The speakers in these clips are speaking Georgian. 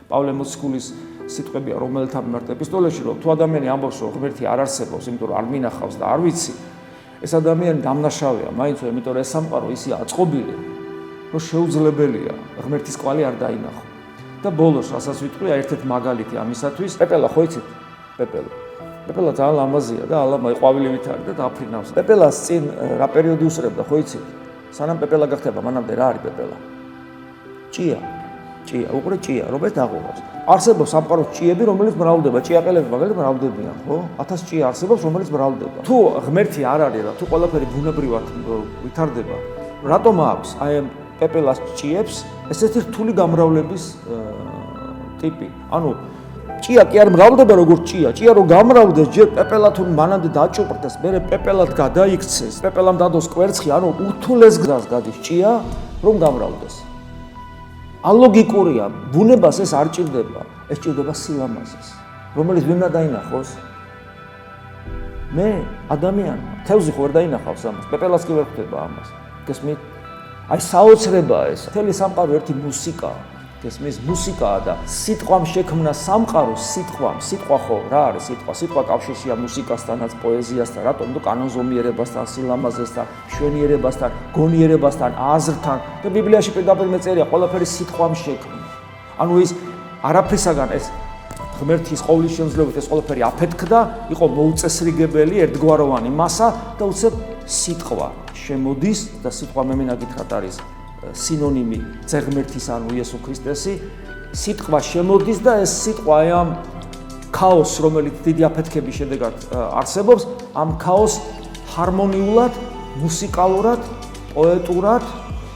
პავლე მოციქულის სიტყვებია, რომელთა მიმართ ეპისტოლეში, რომ თუ ადამიანი ამბობს, რომ ღმერთი არ არსებობს, იმიტომ რომ არ მინახავს და არ ვიცი, ეს ადამიანი დამნაშავეა, მაინც იმიტომ რომ ეს სამყარო ისე აწყობილი, რომ შეუძლებელია ღმერთის კვალი არ დაინახო. და ბოლოს, რასაც ვიტყვი, ერთ-ერთ მაგალითი ამისათვის, პეპელა ხო იცით? პეპელა ძალიან ლამაზია და ალამა ყვავილივით არის და დაფრინავს. პეპელას წინ რა პერიოდი უსწრებდა, ხო იცით? სანამ პეპელა გახდება, მანამდე რა არის პეპელა? ჭია, უყურე ჭია, რომელიც დაღუღავს. არსებობს სამყაროს ჭიები, რომელიც მრავლდება, ჭიაყელები მაგალითად მრავლდებიან, ხო? 1000 ჭია არსებობს, რომელიც მრავლდება. თუ ღმერთი არ არის და თუ ყველაფერი ბუნებრივად ვითარდება, რატომ აქვს აი ამ პეპელას ჭიებს ესეთი რთული გამრავლების ტიპი? ანუ ჭია კი არ მრავლდება როგორც ჭია რო გამრავლდეს, ჯერ პეპელა თუ მანამდე დაჭუპრდეს, მერე პეპელად გადაიქცეს, პეპელამ დადოს კვერცხი, ანუ უთულეს გზას გადის ჭია, რომ გამრავლდეს. ალოგიკურია, ბუნებას ეს არ ჭირდება, ეს ჭირდება სილამაზეს, რომელიც ვერ უნდა დაინახოს. მე ადამიანმა თევზი ხო ვერ დაინახავს ამას, პეპელას კი ვერ ხვდება ამას. გესმით? აი საოცრებაა ეს. მთელი სამყარო ერთი მუსიკაა. გესმის? მუსიკაა და სიტყვამ შექმნა სამყარო სიტყვა ხო, რა არის სიტყვა? სიტყვა კავშირშია მუსიკასთანაც, პოეზიასთან, რატომ? თუ კანონზომიერებასთან, სილამაზესთან, მშვენიერებასთან, გონიერებასთან, აზრთან და ბიბლიაში პირდაპირ მეწერია, ყველაფერი სიტყვამ შექმნა. ანუ ის არაფრისაგან ეს ღმერთის ყოვლის შემძლეობით ეს ყველაფერი აფეთქდა, იყო მოუწესრიგებელი, ერთგვაროვანი მასა და უცებ სიტყვა შემოდის და სიტყვა მე მინაგითხრათ არის სინონიმი ძაღმერთის ანუ იესო ქრისტესი, სიტყვა შემოდის და ეს სიტყვა აი ამ ქაოსს, რომელიც დიდი აფეთქების შედეგად არსებობს, ამ ქაოსს ჰარმონიულად, მუსიკალურად, პოეტურად,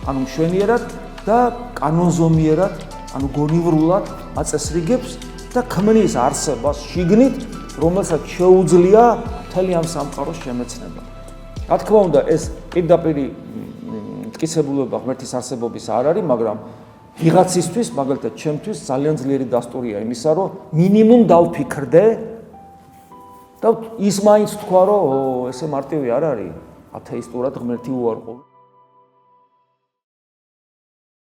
ანუ მშვენიერად და კანონზომიერად, ანუ გონივრულად აწესრიგებს და ქმნის არსებას შიგნით, რომელსაც შეუძლია მთელი ამ სამყაროს შემეცნება. რა თქმა უნდა, ეს პირდაპირ მტკიცებულება ღმერთის არსებობის არ არის, მაგრამ ვიღაცისთვის, მაგალითად ჩემთვის ძალიან ძლიერი დასტურია იმისა, რომ მინიმუმ დავფიქრდე და ის მაინც თქვა, რომ ესე მარტივი არ არის, ათეისტურად ღმერთი უარყოფა.